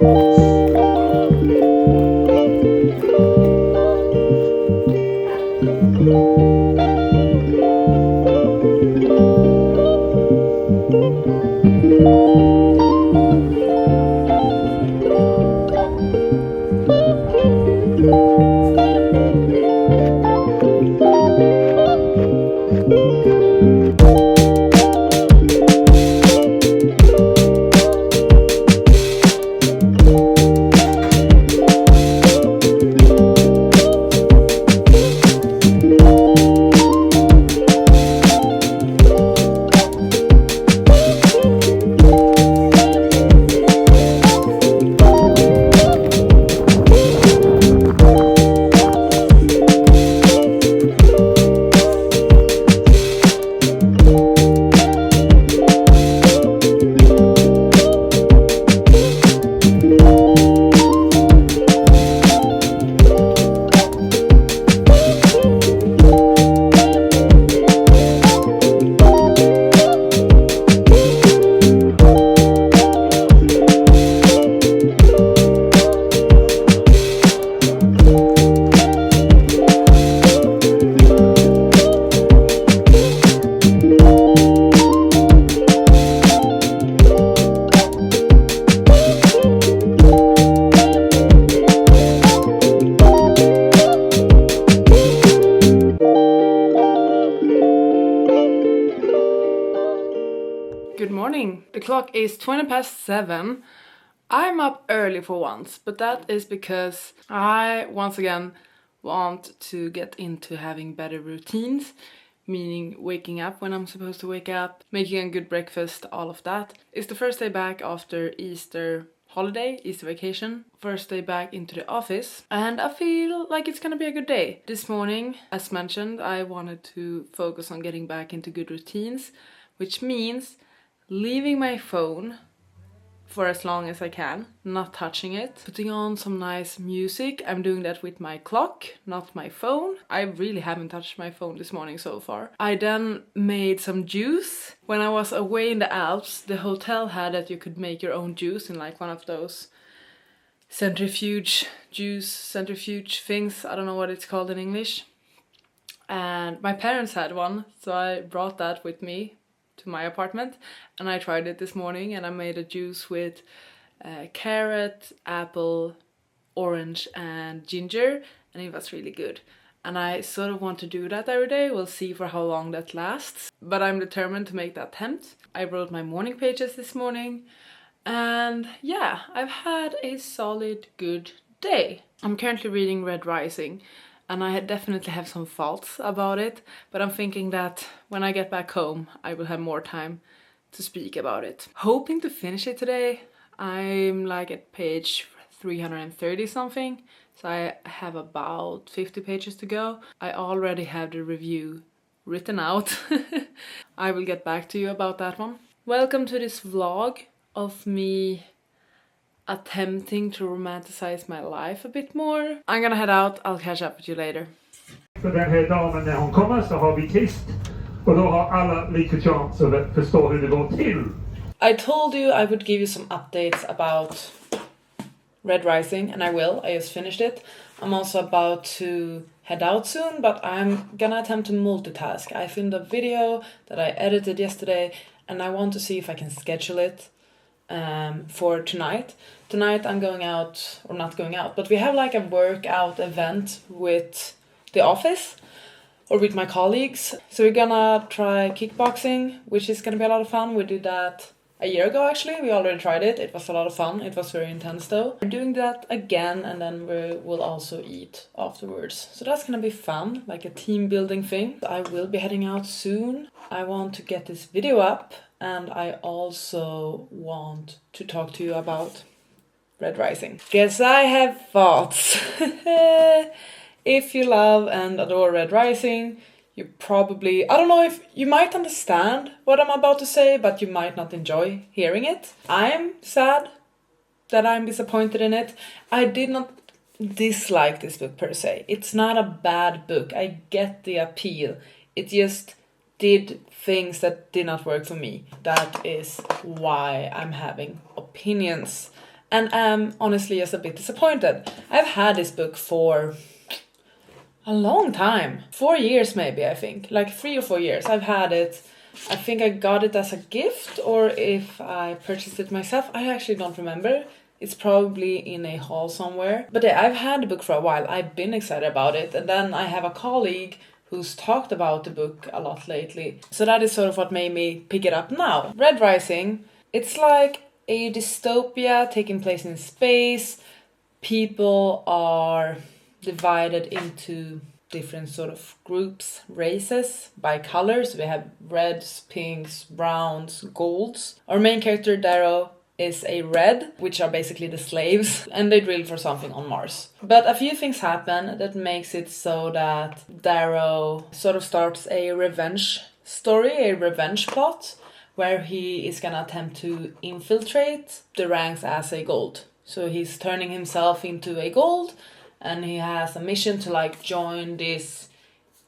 Good morning. The clock is 7:20. I'm up early for once, but that is because I once again want to get into having better routines, meaning waking up when I'm supposed to wake up, making a good breakfast, all of that. It's the first day back after Easter holiday, Easter vacation, first day back into the office, and I feel like it's gonna be a good day. This morning, as mentioned, I wanted to focus on getting back into good routines, which means leaving my phone for as long as I can, not touching it, putting on some nice music. I'm doing that with my clock, not my phone. I really haven't touched my phone this morning so far. I then made some juice. When I was away in the Alps, the hotel had that you could make your own juice in like one of those centrifuge things. I don't know what it's called in English. And my parents had one, so I brought that with me to my apartment, and I tried it this morning, and I made a juice with carrot, apple, orange and ginger, and it was really good. And I sort of want to do that every day. We'll see for how long that lasts, but I'm determined to make that attempt. I wrote my morning pages this morning, and yeah, I've had a solid good day. I'm currently reading Red Rising, and I definitely have some faults about it, but I'm thinking that when I get back home, I will have more time to speak about it. Hoping to finish it today. I'm like at page 330 something, so I have about 50 pages to go. I already have the review written out. I will get back to you about that one. Welcome to this vlog of me attempting to romanticize my life a bit more. I'm gonna head out, I'll catch up with you later. För den här damen när hon kommer så har vi tyst och då har alla lite chans att förstå hur det går till. I told you I would give you some updates about Red Rising, and I will. I just finished it. I'm also about to head out soon, but I'm gonna attempt to multitask. I filmed a video that I edited yesterday, and I want to see if I can schedule it for tonight. Tonight I'm going out, or not going out, but we have like a workout event with the office or with my colleagues. So we're gonna try kickboxing, which is gonna be a lot of fun. We did that a year ago actually. We already tried it. It was a lot of fun. It was very intense though. We're doing that again, and then we will also eat afterwards. So that's gonna be fun, like a team building thing. I will be heading out soon. I want to get this video up, and I also want to talk to you about Red Rising. Guess I have thoughts. If you love and adore Red Rising, you probably, I don't know if you might understand what I'm about to say, but you might not enjoy hearing it. I'm sad that I'm disappointed in it. I did not dislike this book per se. It's not a bad book. I get the appeal. It just did things that did not work for me. That is why I'm having opinions. and I'm honestly just a bit disappointed. I've had this book for a long time. 4 years maybe, I think. Like 3 or 4 years. I've had it. I think I got it as a gift, or if I purchased it myself. I actually don't remember. It's probably in a haul somewhere. But yeah, I've had the book for a while. I've been excited about it. And then I have a colleague who's talked about the book a lot lately. So that is sort of what made me pick it up now. Red Rising, it's like a dystopia taking place in space. People are divided into different sort of groups, races, by colors. We have reds, pinks, browns, golds. Our main character, Darrow, is a red, which are basically the slaves, and they drill for something on Mars. But a few things happen that makes it so that Darrow sort of starts a revenge story, a revenge plot, where he is gonna attempt to infiltrate the ranks as a gold. So he's turning himself into a gold, and he has a mission to like join this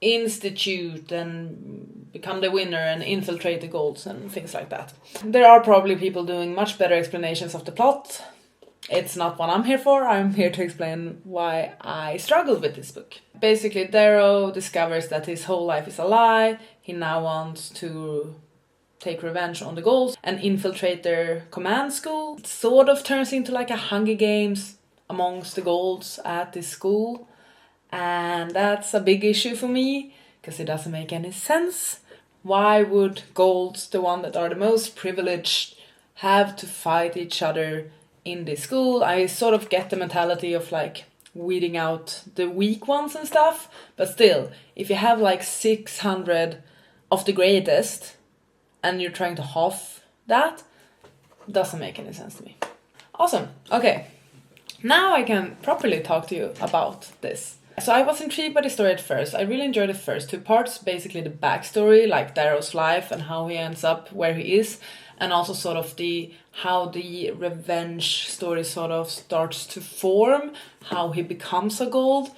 institute and become the winner and infiltrate the golds and things like that. There are probably people doing much better explanations of the plot. It's not what I'm here for. I'm here to explain why I struggled with this book. Basically, Darrow discovers that his whole life is a lie. He now wants to take revenge on the golds and infiltrate their command school. It sort of turns into like a Hunger Games amongst the golds at this school. And that's a big issue for me, because it doesn't make any sense. Why would golds, the one that are the most privileged, have to fight each other in this school? I sort of get the mentality of like weeding out the weak ones and stuff, but still, if you have like 600 of the greatest and you're trying to half that, doesn't make any sense to me. Awesome. Okay, now I can properly talk to you about this. So I was intrigued by the story at first. I really enjoyed the first 2 parts, basically the backstory, like Darrow's life and how he ends up where he is, and also sort of how the revenge story sort of starts to form, how he becomes a gold,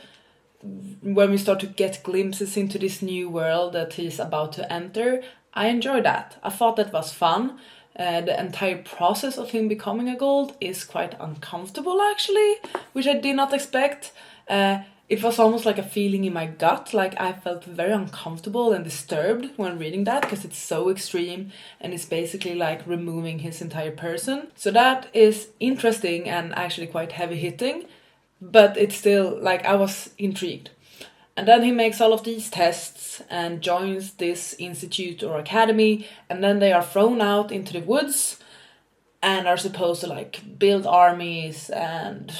when we start to get glimpses into this new world that he's about to enter. I enjoyed that. I thought that was fun. The entire process of him becoming a gold is quite uncomfortable actually, which I did not expect. It was almost like a feeling in my gut, like I felt very uncomfortable and disturbed when reading that, because it's so extreme and it's basically like removing his entire person. So that is interesting and actually quite heavy hitting, but it's still like I was intrigued. And then he makes all of these tests and joins this institute or academy, and then they are thrown out into the woods and are supposed to like build armies, and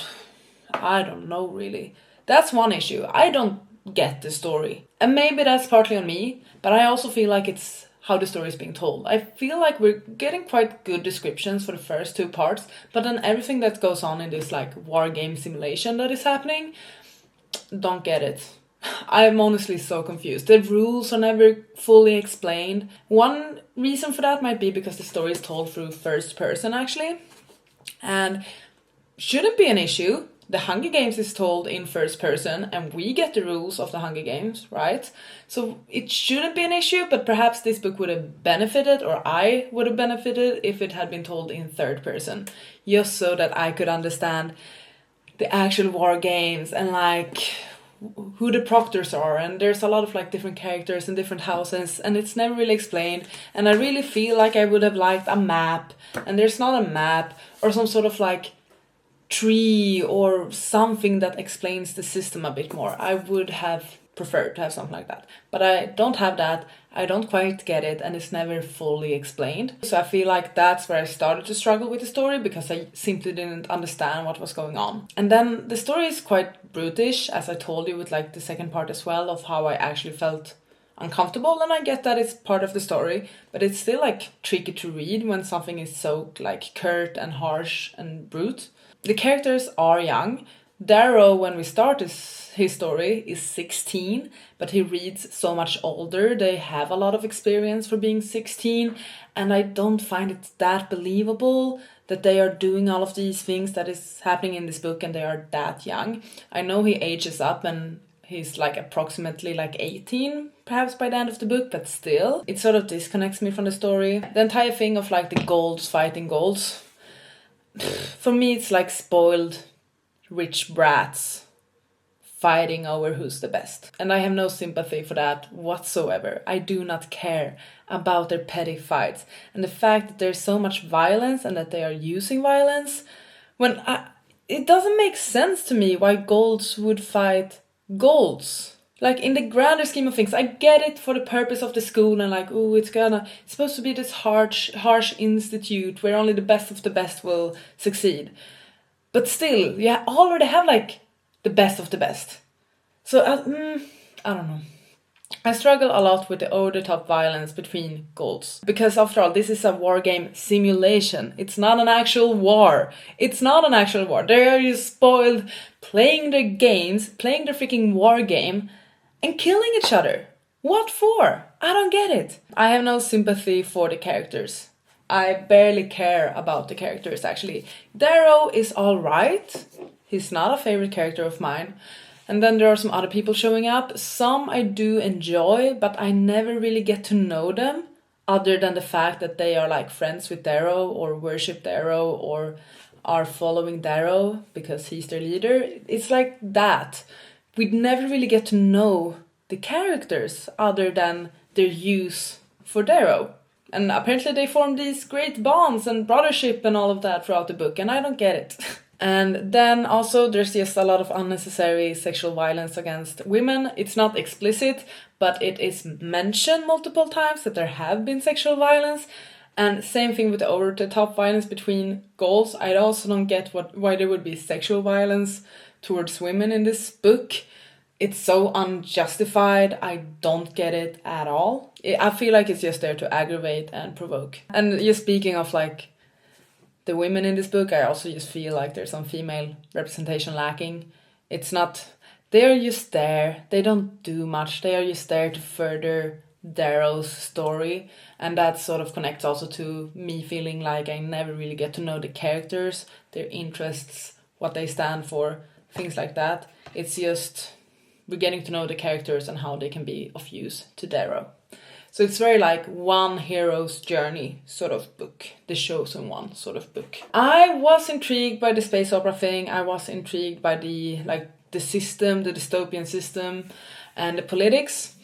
I don't know really. That's one issue. I don't get the story. And maybe that's partly on me, but I also feel like it's how the story is being told. I feel like we're getting quite good descriptions for the first 2 parts, but then everything that goes on in this like war game simulation that is happening, don't get it. I'm honestly so confused. The rules are never fully explained. One reason for that might be because the story is told through first person actually, and shouldn't be an issue. The Hunger Games is told in first person and we get the rules of the Hunger Games, right? So it shouldn't be an issue, but perhaps this book would have benefited, or I would have benefited, if it had been told in third person, just so that I could understand the actual war games and like who the proctors are, and there's a lot of like different characters in different houses and it's never really explained, and I really feel like I would have liked a map, and there's not a map, or some sort of like tree or something that explains the system a bit more. I would have preferred to have something like that, but I don't have that. I don't quite get it, and it's never fully explained. So I feel like that's where I started to struggle with the story, because I simply didn't understand what was going on. And then the story is quite brutish, as I told you with like the second part as well, of how I actually felt uncomfortable, and I get that it's part of the story, but it's still like tricky to read when something is so like curt and harsh and brute. The characters are young. Darrow, when we start his story, is 16, but he reads so much older. They have a lot of experience for being 16, and I don't find it that believable that they are doing all of these things that is happening in this book and they are that young. I know he ages up and he's like approximately like 18 perhaps by the end of the book, but still, it sort of disconnects me from the story. The entire thing of like the golds fighting golds, For me, it's like spoiled rich brats fighting over who's the best. And I have no sympathy for that whatsoever. I do not care about their petty fights. And the fact that there's so much violence and that they are using violence, it doesn't make sense to me why golds would fight golds. Like, in the grander scheme of things, I get it for the purpose of the school and like, oh, it's supposed to be this harsh institute where only the best of the best will succeed. But still, you already have like the best of the best. So, I don't know. I struggle a lot with the over-the-top violence between golds. Because after all, this is a war game simulation. It's not an actual war. It's not an actual war. They are just spoiled playing their games, playing their freaking war game, and killing each other. What for? I don't get it. I have no sympathy for the characters. I barely care about the characters, actually. Darrow is alright. He's not a favorite character of mine. And then there are some other people showing up. Some I do enjoy, but I never really get to know them, other than the fact that they are like friends with Darrow or worship Darrow or are following Darrow because he's their leader. It's like that. We'd never really get to know the characters other than their use for Darrow. And apparently they form these great bonds and brothership and all of that throughout the book, and I don't get it. And then also there's just a lot of unnecessary sexual violence against women. It's not explicit, but it is mentioned multiple times that there have been sexual violence. And same thing with the over-the-top violence between golds. I also don't get why there would be sexual violence towards women in this book. It's so unjustified. I don't get it at all. I feel like it's just there to aggravate and provoke. And just speaking of like the women in this book, I also just feel like there's some female representation lacking. It's not... They're just there. They don't do much. They are just there to further Darrow's story. And that sort of connects also to me feeling like I never really get to know the characters, their interests, what they stand for, things like that. It's just... we're getting to know the characters and how they can be of use to Darrow. So it's very like one hero's journey sort of book. The chosen one sort of book. I was intrigued by the space opera thing. I was intrigued by the system, the dystopian system, and the politics.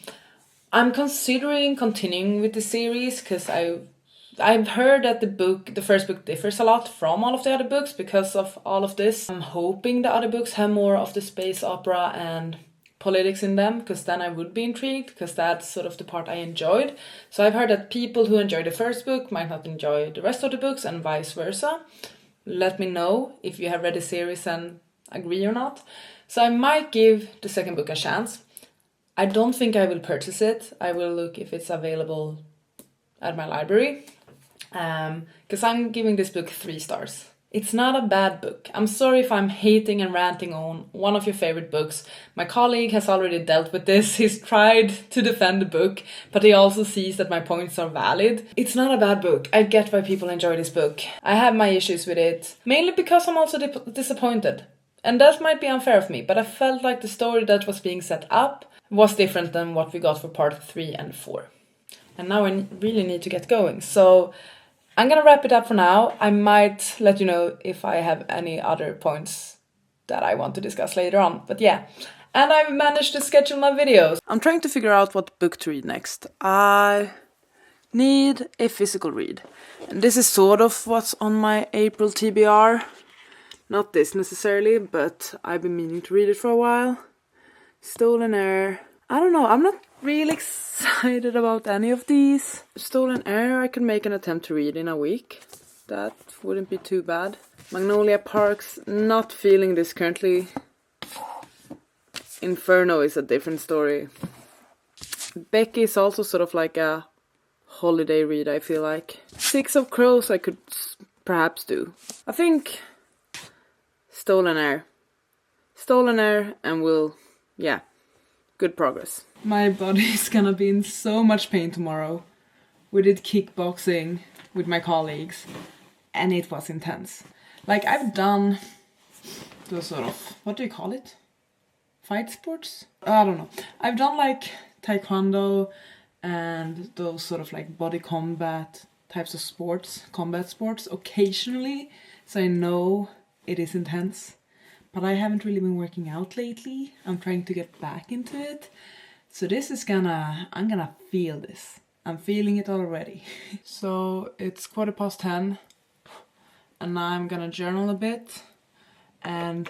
I'm considering continuing with the series because I've heard that the first book differs a lot from all of the other books because of all of this. I'm hoping the other books have more of the space opera and politics in them, because then I would be intrigued, because that's sort of the part I enjoyed. So I've heard that people who enjoy the first book might not enjoy the rest of the books and vice versa. Let me know if you have read the series and agree or not. So I might give the second book a chance. I don't think I will purchase it. I will look if it's available at my library, because I'm giving this book 3 stars. It's not a bad book. I'm sorry if I'm hating and ranting on one of your favorite books. My colleague has already dealt with this. He's tried to defend the book, but he also sees that my points are valid. It's not a bad book. I get why people enjoy this book. I have my issues with it, mainly because I'm also disappointed. And that might be unfair of me, but I felt like the story that was being set up was different than what we got for part 3 and 4. And now I really need to get going. So I'm gonna wrap it up for now. I might let you know if I have any other points that I want to discuss later on. But yeah, and I've managed to schedule my videos. I'm trying to figure out what book to read next. I need a physical read. And this is sort of what's on my April TBR. Not this necessarily, but I've been meaning to read it for a while. Stolen Air. I don't know, I'm not really excited about any of these. Stolen Air I could make an attempt to read in a week. That wouldn't be too bad. Magnolia Parks, not feeling this currently. Inferno is a different story. Becky is also sort of like a holiday read, I feel like. Six of Crows I could perhaps do. I think Stolen Air. Stolen Air and yeah, good progress. My body is gonna be in so much pain tomorrow. We did kickboxing with my colleagues and it was intense. Like, I've done those sort of, what do you call it? Fight sports? I don't know. I've done like taekwondo and those sort of like body combat types of sports, combat sports occasionally. so I know it is intense. But I haven't really been working out lately. I'm trying to get back into it. So this is I'm gonna feel this. I'm feeling it already. So it's 10:15 and I'm gonna journal a bit and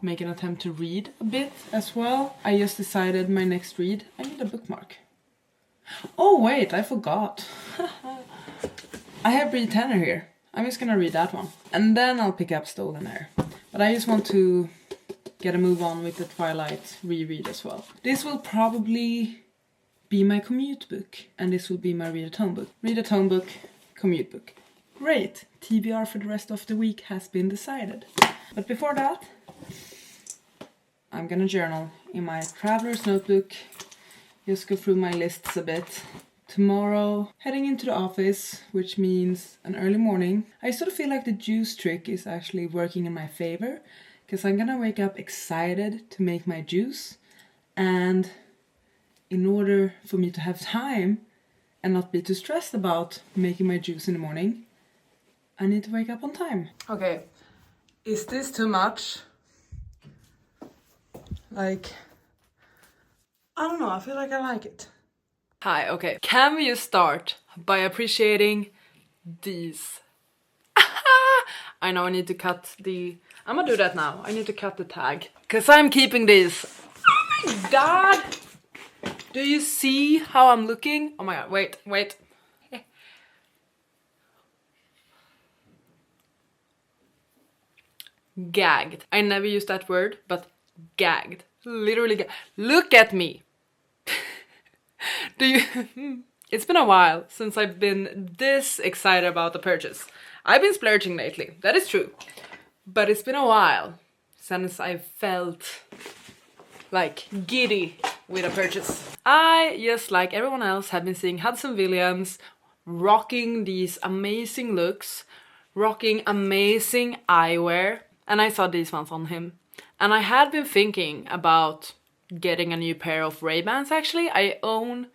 make an attempt to read a bit as well. I just decided my next read, I need a bookmark. Oh wait, I forgot. I have Breathe Tanner here. I'm just gonna read that one. And then I'll pick up Stolen Air. But I just want to get a move on with the Twilight reread as well. This will probably be my commute book. And this will be my read at home book. Read at home book, commute book. Great! TBR for the rest of the week has been decided. But before that, I'm gonna journal in my traveler's notebook. Just go through my lists a bit. Tomorrow, heading into the office, which means an early morning. I sort of feel like the juice trick is actually working in my favor, because I'm gonna wake up excited to make my juice, and in order for me to have time and not be too stressed about making my juice in the morning, I need to wake up on time. Okay, is this too much? Like, I don't know, I feel like I like it. Hi, okay. Can we just start by appreciating these? I know I need to cut the... I'm gonna do that now. I need to cut the tag. Because I'm keeping these. Oh my god! Do you see how I'm looking? Oh my god, wait. Gagged. I never use that word, but gagged. Literally gagged. Look at me! It's been a while since I've been this excited about the purchase. I've been splurging lately, that is true. But it's been a while since I felt like giddy with a purchase. I, just like everyone else, have been seeing Hudson Williams rocking these amazing looks, rocking amazing eyewear, and I saw these ones on him. And I had been thinking about getting a new pair of Ray-Bans actually. I own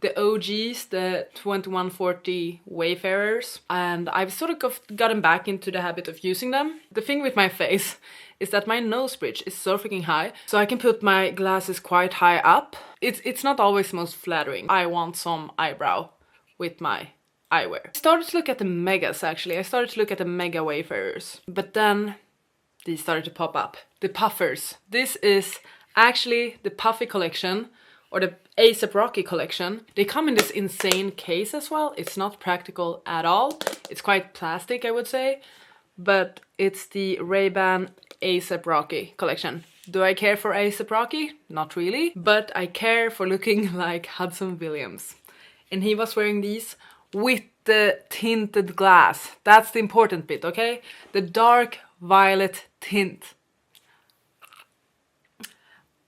the OGs, the 2140 Wayfarers, and I've sort of gotten back into the habit of using them. The thing with my face is that my nose bridge is so freaking high, so I can put my glasses quite high up. It's not always most flattering. I want some eyebrow with my eyewear. I started to look at the Megas actually. I started to look at the Mega Wayfarers, but then these started to pop up. The Puffers. This is actually the Puffy collection, or the A$AP Rocky collection. They come in this insane case as well. It's not practical at all. It's quite plastic, I would say. But it's the Ray-Ban A$AP Rocky collection. Do I care for A$AP Rocky? Not really. But I care for looking like Hudson Williams. And he was wearing these with the tinted glass. That's the important bit, okay? The dark violet tint.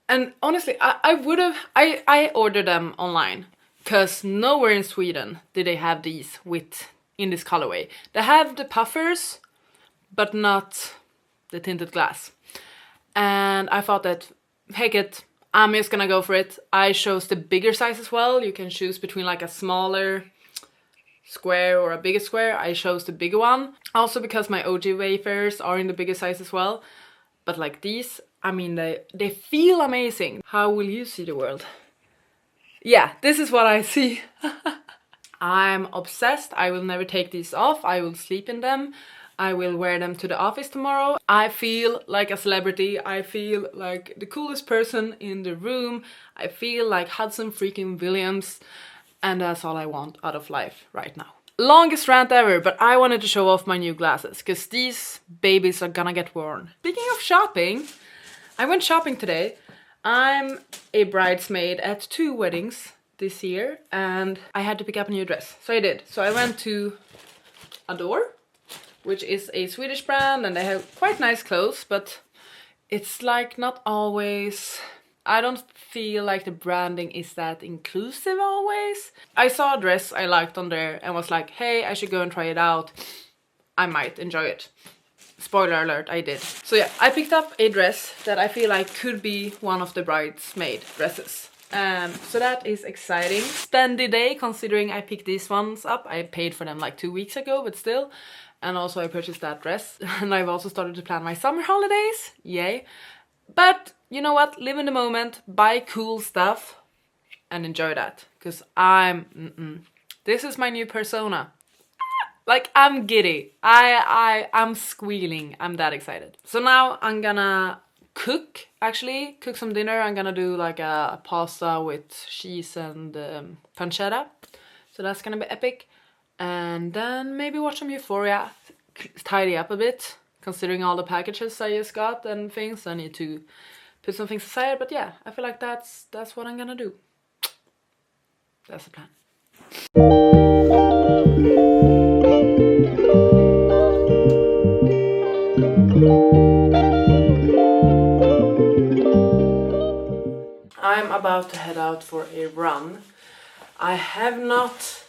And honestly, I ordered them online because nowhere in Sweden did they have these in this colorway. They have the puffers, but not the tinted glass. And I thought that, heck it, I'm just gonna go for it. I chose the bigger size as well. You can choose between like a smaller square or a bigger square. I chose the bigger one. Also because my OG Wayfarers are in the bigger size as well. But like these, I mean, they feel amazing. How will you see the world? Yeah, this is what I see. I'm obsessed. I will never take these off. I will sleep in them. I will wear them to the office tomorrow. I feel like a celebrity. I feel like the coolest person in the room. I feel like Hudson freaking Williams. And that's all I want out of life right now. Longest rant ever, but I wanted to show off my new glasses because these babies are gonna get worn. Speaking of shopping, I went shopping today. I'm a bridesmaid at 2 weddings this year and I had to pick up a new dress. So I did. So I went to Adore, which is a Swedish brand and they have quite nice clothes, but it's like not always... I don't feel like the branding is that inclusive always. I saw a dress I liked on there and was like, hey, I should go and try it out. I might enjoy it. Spoiler alert, I did. So yeah, I picked up a dress that I feel like could be one of the bridesmaid dresses. So that is exciting. Spendy day, considering I picked these ones up. I paid for them like 2 weeks ago, but still. And also I purchased that dress. And I've also started to plan my summer holidays. Yay. But you know what? Live in the moment, buy cool stuff, and enjoy that. Because this is my new persona. Like, I'm giddy. I'm squealing. I'm that excited. So now I'm gonna cook some dinner. I'm gonna do like a pasta with cheese and pancetta. So that's gonna be epic. And then maybe watch some Euphoria. Tidy up a bit. Considering all the packages I just got and things, I need to put some things aside. But yeah, I feel like that's what I'm gonna do. That's the plan. I'm about to head out for a run. I have not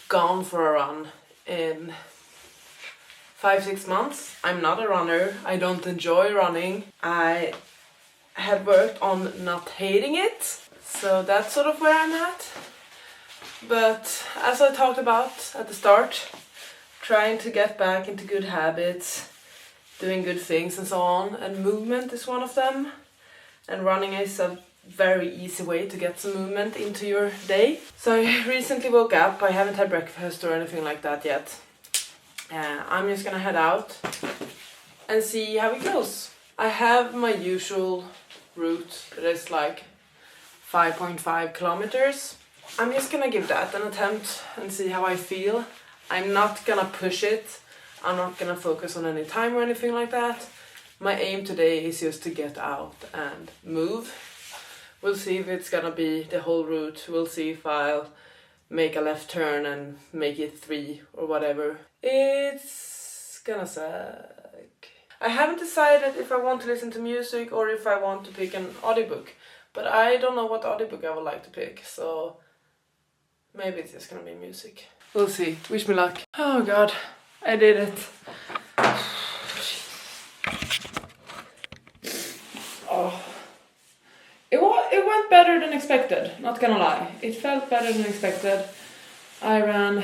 gone for a run in 5-6 months. I'm not a runner. I don't enjoy running. I have worked on not hating it. So that's sort of where I'm at. But as I talked about at the start, trying to get back into good habits, doing good things and so on, and movement is one of them. And running is a very easy way to get some movement into your day. So I recently woke up. I haven't had breakfast or anything like that yet. I'm just gonna head out and see how it goes. I have my usual route that is like 5.5 kilometers. I'm just gonna give that an attempt and see how I feel. I'm not gonna push it. I'm not gonna focus on any time or anything like that. My aim today is just to get out and move. We'll see if it's gonna be the whole route. We'll see if I'll make a left turn and make it 3 or whatever. It's gonna suck. I haven't decided if I want to listen to music or if I want to pick an audiobook. But I don't know what audiobook I would like to pick, so maybe it's just gonna be music. We'll see. Wish me luck. Oh god, I did it. Oh. It went better than expected, not gonna lie. It felt better than expected. I ran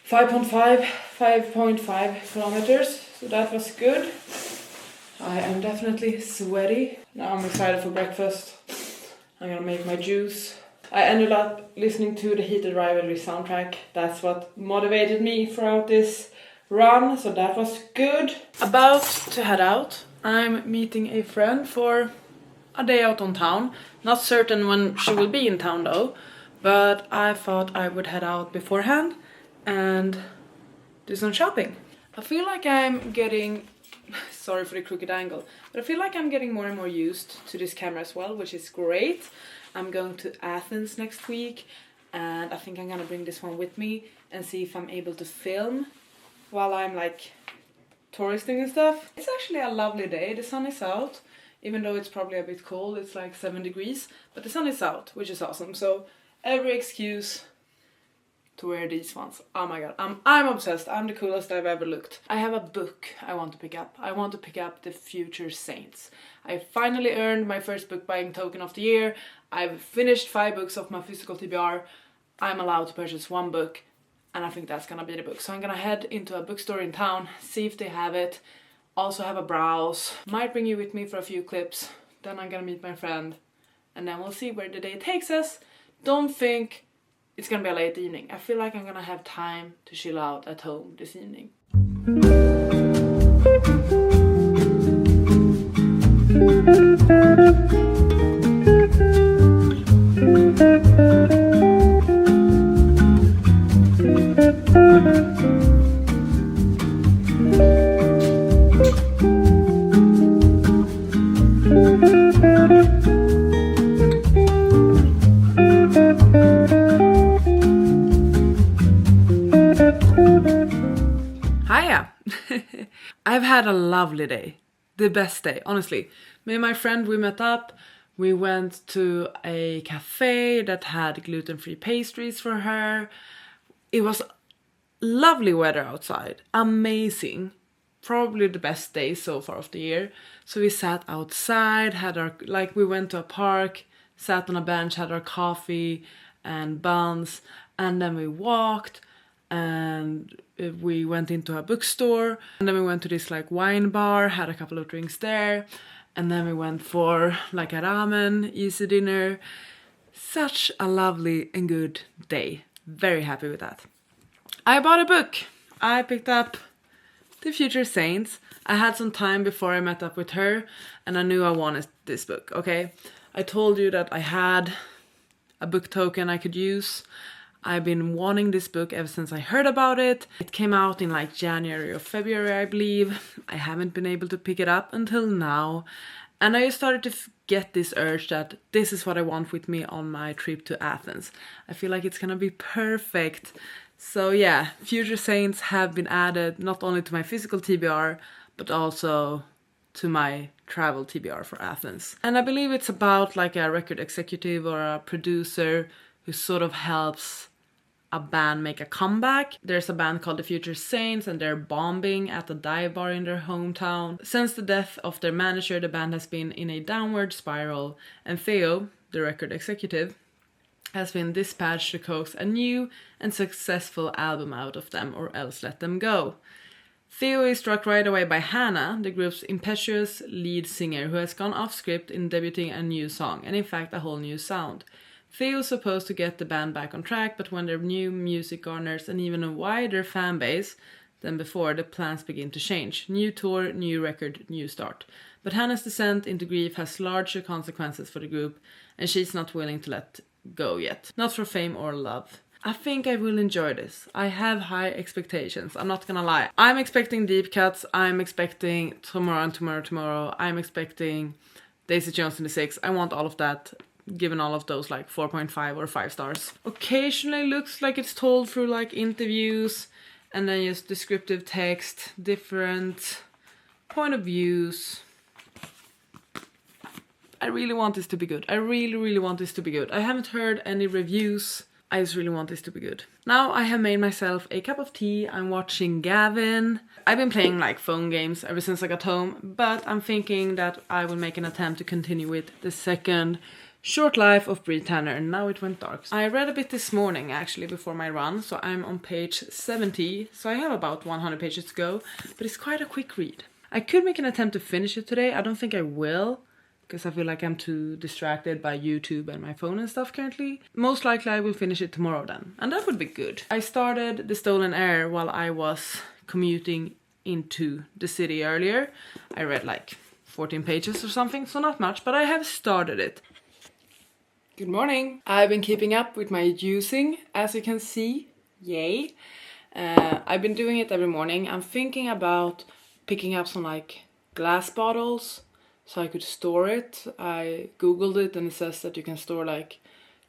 5.5 kilometers, so that was good. I am definitely sweaty. Now I'm excited for breakfast. I'm gonna make my juice. I ended up listening to the Heated Rivalry soundtrack. That's what motivated me throughout this run, so that was good. About to head out. I'm meeting a friend for a day out on town. Not certain when she will be in town though, but I thought I would head out beforehand and do some shopping. I feel like I'm getting, sorry for the crooked angle, but I feel like I'm getting more and more used to this camera as well, which is great. I'm going to Athens next week and I think I'm gonna bring this one with me and see if I'm able to film while I'm like touristing and stuff. It's actually a lovely day. The sun is out, even though it's probably a bit cold. It's like 7 degrees, but the sun is out, which is awesome. So every excuse to wear these ones. Oh my god, I'm obsessed. I'm the coolest I've ever looked. I have a book I want to pick up. I want to pick up The Future Saints. I finally earned my first book buying token of the year. I've finished 5 books of my physical TBR. I'm allowed to purchase 1 book, and I think that's gonna be the book. So I'm gonna head into a bookstore in town, see if they have it. Also have a browse. Might bring you with me for a few clips. Then I'm gonna meet my friend, and then we'll see where the day takes us. Don't think it's gonna be a late evening. I feel like I'm gonna have time to chill out at home this evening. Hiya! I've had a lovely day. The best day, honestly. Me and my friend, we met up. We went to a cafe that had gluten-free pastries for her. It was lovely weather outside. Amazing. Probably the best day so far of the year. So we sat outside, we went to a park, sat on a bench, had our coffee and buns, and then we walked. and we went into a bookstore, and then we went to this like wine bar, had a couple of drinks there, and then we went for like a ramen, easy dinner. Such a lovely and good day. Very happy with that. I bought a book. I picked up The Future Saints. I had some time before I met up with her, and I knew I wanted this book, okay? I told you that I had a book token I could use. I've been wanting this book ever since I heard about it. It came out in like January or February, I believe. I haven't been able to pick it up until now. And I started to get this urge that this is what I want with me on my trip to Athens. I feel like it's gonna be perfect. So yeah, Future Saints have been added not only to my physical TBR, but also to my travel TBR for Athens. And I believe it's about like a record executive or a producer who sort of helps a band make a comeback. There's a band called the Future Saints, and they're bombing at a dive bar in their hometown. Since the death of their manager, the band has been in a downward spiral, and Theo, the record executive, has been dispatched to coax a new and successful album out of them, or else let them go. Theo is struck right away by Hannah, the group's impetuous lead singer, who has gone off script in debuting a new song, and in fact a whole new sound. Theo's supposed to get the band back on track, but when their new music garners an even wider fan base than before, the plans begin to change. New tour, new record, new start. But Hannah's descent into grief has larger consequences for the group, and she's not willing to let go yet. Not for fame or love. I think I will enjoy this. I have high expectations, I'm not gonna lie. I'm expecting deep cuts, I'm expecting Tomorrow and Tomorrow, I'm expecting Daisy Jones and the Six. I want all of that. Given all of those like 4.5 or 5 stars. Occasionally looks like it's told through like interviews and then just descriptive text, different point of views. I really want this to be good. I really want this to be good. I haven't heard any reviews. I just really want this to be good. Now I have made myself a cup of tea. I'm watching Gavin. I've been playing like phone games ever since I got home, but I'm thinking that I will make an attempt to continue with the second Short Life of Bree Tanner, and now it went dark. I read a bit this morning actually before my run, so I'm on page 70, so I have about 100 pages to go, but it's quite a quick read. I could make an attempt to finish it today. I don't think I will, because I feel like I'm too distracted by YouTube and my phone and stuff currently. Most likely I will finish it tomorrow then, and that would be good. I started The Stolen Heir while I was commuting into the city earlier. I read like 14 pages or something, so not much, but I have started it. Good morning. I've been keeping up with my juicing, as you can see. Yay. I've been doing it every morning. I'm thinking about picking up some like glass bottles so I could store it. I googled it and it says that you can store like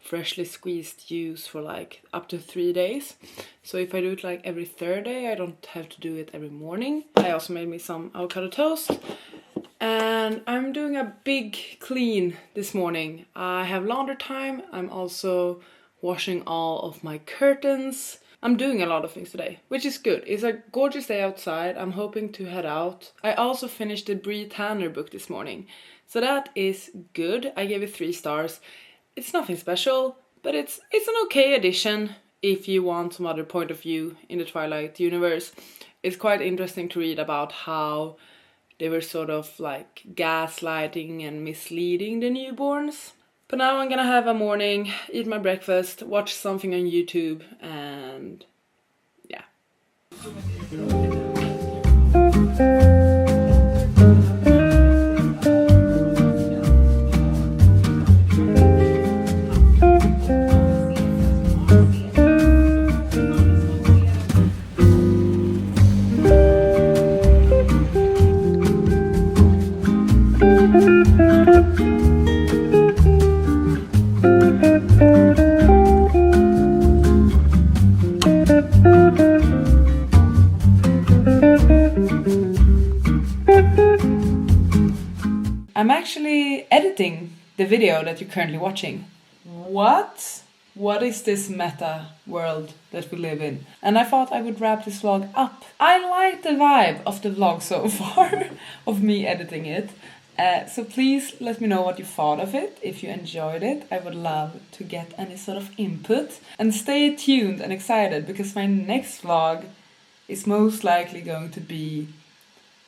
freshly squeezed juice for like up to 3 days. So if I do it like every third day, I don't have to do it every morning. I also made me some avocado toast. And I'm doing a big clean this morning. I have laundry time. I'm also washing all of my curtains. I'm doing a lot of things today, which is good. It's a gorgeous day outside. I'm hoping to head out. I also finished the Bree Tanner book this morning, so that is good. I gave it 3 stars. It's nothing special, but it's an okay addition if you want some other point of view in the Twilight universe. It's quite interesting to read about how they were sort of like gaslighting and misleading the newborns. But now I'm gonna have a morning, eat my breakfast, watch something on YouTube, and yeah. I'm actually editing the video that you're currently watching. What? What is this meta world that we live in? And I thought I would wrap this vlog up. I like the vibe of the vlog so far, of me editing it. So please let me know what you thought of it, if you enjoyed it. I would love to get any sort of input. And stay tuned and excited, because my next vlog is most likely going to be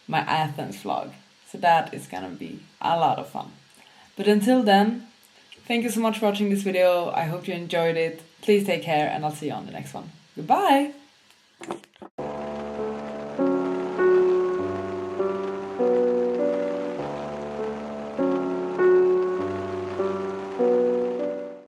my Athens vlog. So that is gonna be a lot of fun. But until then, thank you so much for watching this video. I hope you enjoyed it. Please take care, and I'll see you on the next one. Goodbye!